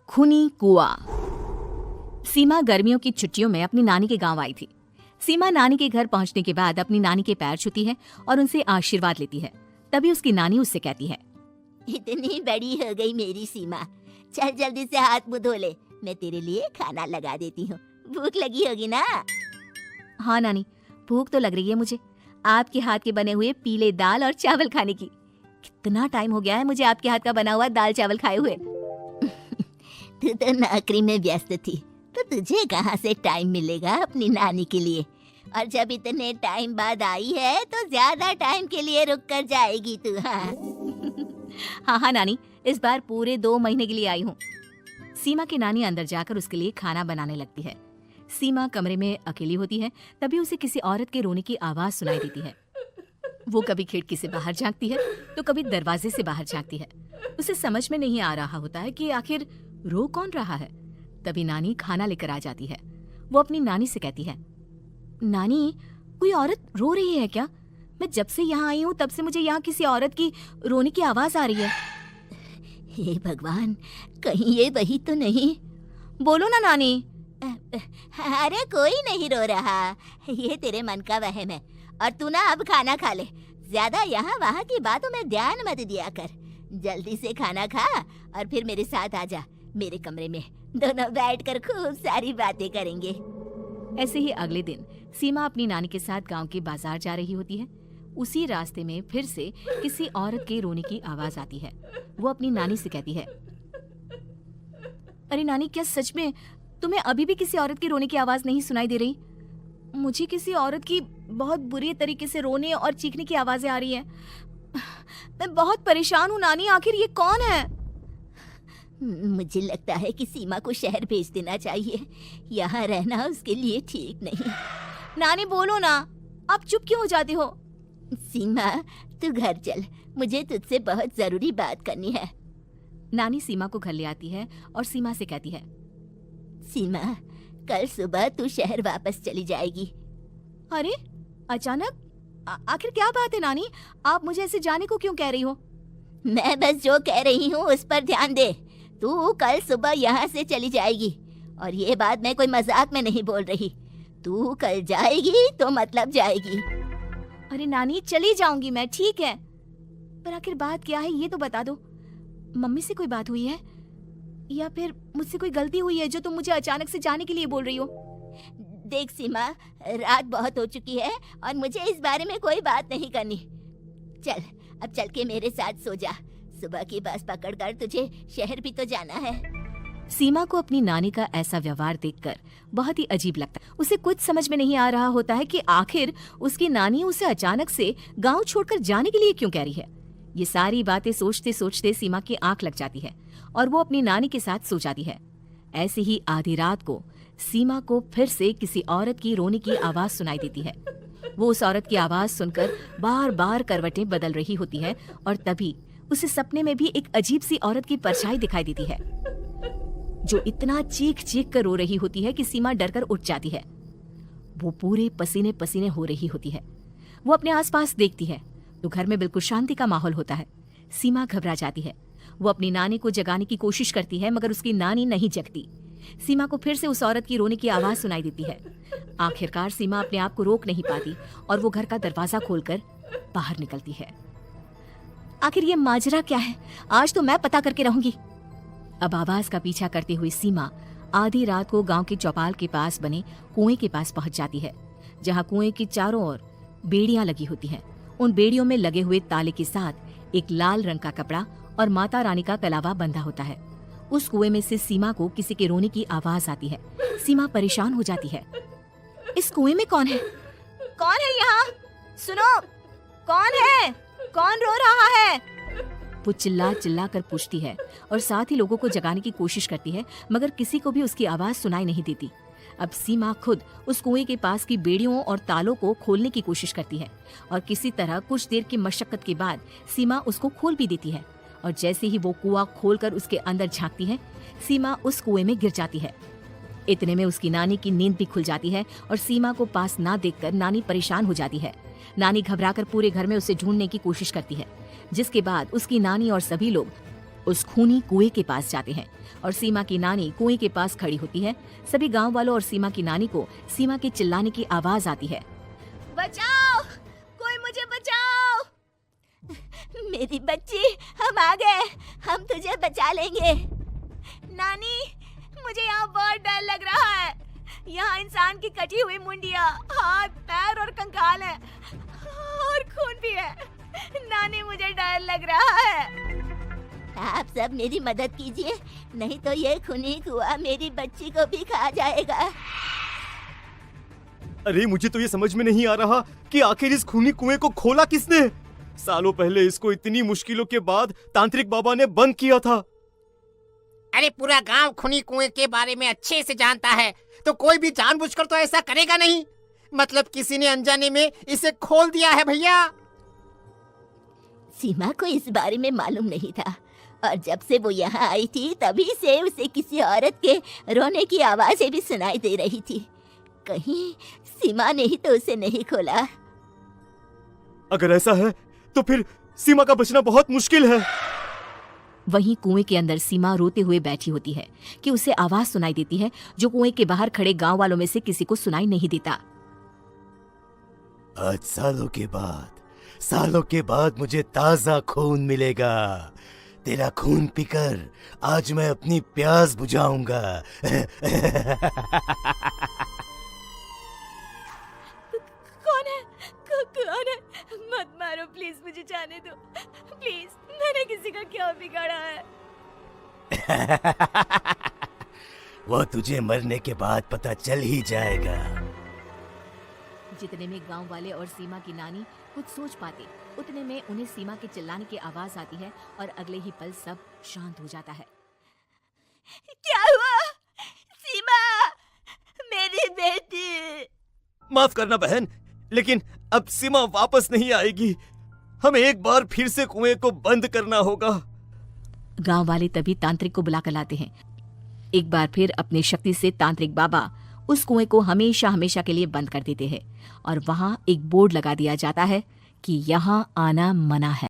खूनी कुआं। सीमा गर्मियों की छुट्टियों में अपनी नानी के गांव आई थी। सीमा नानी के घर पहुंचने के बाद अपनी नानी के पैर छूती है और उनसे आशीर्वाद लेती है। तभी उसकी नानी उससे कहती है, इतनी बड़ी हो गई मेरी सीमा, चल जल्दी से हाथ मुंह धो ले, मैं तेरे लिए खाना लगा देती हूँ। भूख लगी होगी ना? हाँ नानी, भूख तो लग रही है मुझे, आपके हाथ के बने हुए पीले दाल और चावल खाने की। कितना टाइम हो गया है मुझे आपके हाथ का बना हुआ दाल चावल खाए हुए। तू तो नौकरी में व्यस्त थी, तो तुझे कहाँ से टाइम मिलेगा अपनी नानी के लिए? और जब इतने टाइम बाद आई है तो ज्यादा टाइम के लिए रुक कर जाएगी तू। हाँ हाँ नानी, इस बार पूरे 2 महीने के लिए आई हूँ। सीमा की नानी अंदर जाकर उसके लिए खाना बनाने लगती है। सीमा कमरे में अकेली होती है, तभी उसे किसी औरत के रोने की आवाज सुनाई देती है। वो कभी खिड़की से बाहर झांकती है तो कभी दरवाजे से बाहर झांकती है। उसे समझ में नहीं आ रहा होता है कि आखिर रो कौन रहा है। तभी नानी खाना लेकर आ जाती है। वो अपनी नानी से कहती है, नानी, कोई औरत रो रही है क्या? मैं जब से यहाँ आई हूँ तब से मुझे यहाँ किसी औरत की रोने की आवाज आ रही है। हे भगवान, कहीं ये वही तो नहीं? बोलो ना नानी। अरे कोई नहीं रो रहा, ये तेरे मन का वहम है। और तू ना अब खाना खा ले, ज्यादा यहाँ वहाँ की बातों में ध्यान मत दिया कर। जल्दी से खाना खा और फिर मेरे साथ आ जा मेरे कमरे में, दोनों बैठकर खूब सारी बातें करेंगे। ऐसे ही अगले दिन सीमा अपनी नानी के साथ गांव के बाजार जा रही होती है। उसी रास्ते में फिर से किसी औरत के रोने की आवाज आती है। वो अपनी नानी से कहती है, अरे नानी, क्या सच में तुम्हें अभी भी किसी औरत की रोने की आवाज नहीं सुनाई दे रही? मुझे किसी औरत की बहुत बुरी तरीके से रोने और चीखने की आवाजें आ रही हैं। मैं बहुत परेशान हूँ नानी, आखिर ये कौन है? मुझे लगता है कि सीमा को शहर भेज देना चाहिए, यहाँ रहना उसके लिए ठीक नहीं। नानी बोलो ना, आप चुप क्यों हो जाती हो? सीमा, तू घर चल, मुझे तुझसे बहुत जरूरी बात करनी है। नानी सीमा को घर ले आती है और सीमा से कहती है, सीमा, कल सुबह तू शहर वापस चली जाएगी। अरे अचानक? आखिर क्या बात है नानी, आप मुझे ऐसे जाने को क्यों कह रही हो? मैं बस जो कह रही हूँ उस पर ध्यान दे। तू कल सुबह यहाँ से चली जाएगी, और ये बात मैं कोई मजाक में नहीं बोल रही। तू कल जाएगी तो मतलब जाएगी। अरे नानी, चली जाऊंगी मैं, ठीक है, पर आखिर बात क्या है ये तो बता दो। मम्मी से कोई बात हुई है या फिर मुझसे कोई गलती हुई है जो तुम मुझे अचानक से जाने के लिए बोल रही हो? देख सीमा, रात बहुत हो चुकी है और मुझे इस बारे में कोई बात नहीं करनी। चल, अब चल के मेरे साथ सो जा, सुबह की बस पकड़कर तुझे शहर भी तो जाना है। सीमा को अपनी नानी का ऐसा व्यवहार देखकर बहुत ही अजीब लगता है। उसे कुछ समझ में नहीं आ रहा होता है कि आखिर उसकी नानी उसे अचानक से गांव छोड़कर जाने के लिए क्यों कह रही है। ये सारी बातें सोचते सोचते सीमा की आंख लग जाती है और वो अपनी नानी के साथ सो जाती है। ऐसे ही आधी रात को सीमा को फिर से किसी औरत की रोने की आवाज सुनाई देती है। वो उस औरत की आवाज सुनकर बार बार करवटें बदल रही होती है और तभी उसे सपने में भी एक अजीब सी औरत की परछाई दिखाई देती है, जो इतना चीख चीख कर रो रही होती है कि सीमा डरकर उठ जाती है। वो पूरे पसीने पसीने हो रही होती है। वो अपने आसपास देखती है तो घर में बिल्कुल शांति का माहौल होता है। सीमा घबरा जाती है। वो अपनी नानी को जगाने की कोशिश करती है, मगर उसकी नानी नहीं जगती। सीमा को फिर से उस औरत की रोने की आवाज सुनाई देती है। आखिरकार सीमा अपने आप को रोक नहीं पाती और वो घर का दरवाजा खोलकर बाहर निकलती है। आखिर ये माजरा क्या है? आज तो मैं पता करके रहूंगी। अब आवाज का पीछा करते हुए सीमा आधी रात को गांव के चौपाल के पास बने कुएं के पास पहुंच जाती है, जहां कुएं की चारों ओर बेड़ियां लगी होती हैं। उन बेड़ियों में लगे हुए ताले के साथ एक लाल रंग का कपड़ा और माता रानी का कलावा बंधा होता है। उस कुएं में से सीमा को किसी के रोने की आवाज आती है। सीमा परेशान हो जाती है। इस कुएं में कौन है? कौन है यहाँ? सुनो, कौन है? कौन रो रहा है? वो चिल्ला चिल्ला कर पूछती है और साथ ही लोगों को जगाने की कोशिश करती है, मगर किसी को भी उसकी आवाज सुनाई नहीं देती। अब सीमा खुद उस कुएं के पास की बेड़ियों और तालों को खोलने की कोशिश करती है और किसी तरह कुछ देर की मशक्कत के बाद सीमा उसको खोल भी देती है। और जैसे ही वो कुआं खोलकर उसके अंदर झांकती है, सीमा उस कुएं में गिर जाती है। इतने में उसकी नानी की नींद भी खुल जाती है और सीमा को पास ना देखकर नानी परेशान हो जाती है। नानी घबराकर पूरे घर में उसे ढूंढने की कोशिश करती है, जिसके बाद उसकी नानी और सभी लोग उस खूनी कुएं के पास जाते हैं और सीमा की नानी कुएं के पास खड़ी होती है। सभी गांव वालों और सीमा की नानी को सीमा के चिल्लाने की आवाज आती है। बचाओ, कोई मुझे बचाओ। मेरी बच्ची, हम आ गए, हम तुझे बचा लेंगे। नानी, मुझे यहाँ बहुत डर लग रहा है। यहाँ इंसान की कटी हुई मुंडिया, हाथ, पैर और कंकाल है और खून भी है। नानी, मुझे डर लग रहा है। आप सब मेरी मदद कीजिए, नहीं तो ये खूनी कुआं मेरी बच्ची को भी खा जाएगा। अरे मुझे तो ये समझ में नहीं आ रहा कि आखिर इस खूनी कुएं को खोला किसने। सालों पहले इसको इतनी मुश्किलों के बाद तांत्रिक बाबा ने बंद किया था। अरे पूरा गांव खूनी कुएं के बारे में अच्छे से जानता है, तो कोई भी जानबूझकर तो ऐसा करेगा नहीं। मतलब किसी ने अनजाने में इसे खोल दिया है भैया। सीमा को इस बारे में मालूम नहीं था और जब से वो यहाँ आई थी तभी से उसे किसी औरत के रोने की आवाजें भी सुनाई दे रही थी। कहीं सीमा ने ही तो उसे नहीं खोला। अगर ऐसा है तो फिर सीमा का बचना बहुत मुश्किल है। वहीं कुएं के अंदर सीमा रोते हुए बैठी होती है कि उसे आवाज सुनाई देती है जो कुएं के बाहर खड़े गांव वालों में से किसी को सुनाई नहीं देता। आज सालों के बाद मुझे ताजा खून मिलेगा। तेरा खून पीकर आज मैं अपनी प्यास बुझाऊंगा। कौन है? कौन है? मत मारो प्लीज, मुझे जाने दो प्लीज। मैंने किसी का क्या बिगाड़ा है? वो तुझे मरने के बाद पता चल ही जाएगा। जितने में गांव वाले और सीमा की नानी कुछ सोच पाते, उतने में उन्हें सीमा के चिल्लाने की आवाज आती है और अगले ही पल सब शांत हो जाता है। क्या हुआ? सीमा, मेरी बेटी। माफ करना बहन, लेकिन अब सीमा वापस नहीं आएगी। हमें एक बार फिर से कुएं को बंद करना होगा। गांव वाले तभी तांत्रिक को बुला कर लाते हैं। एक बार फिर अपनी शक्ति से तांत्रिक बाबा उस कुएं को हमेशा हमेशा के लिए बंद कर देते हैं और वहां एक बोर्ड लगा दिया जाता है कि यहाँ आना मना है।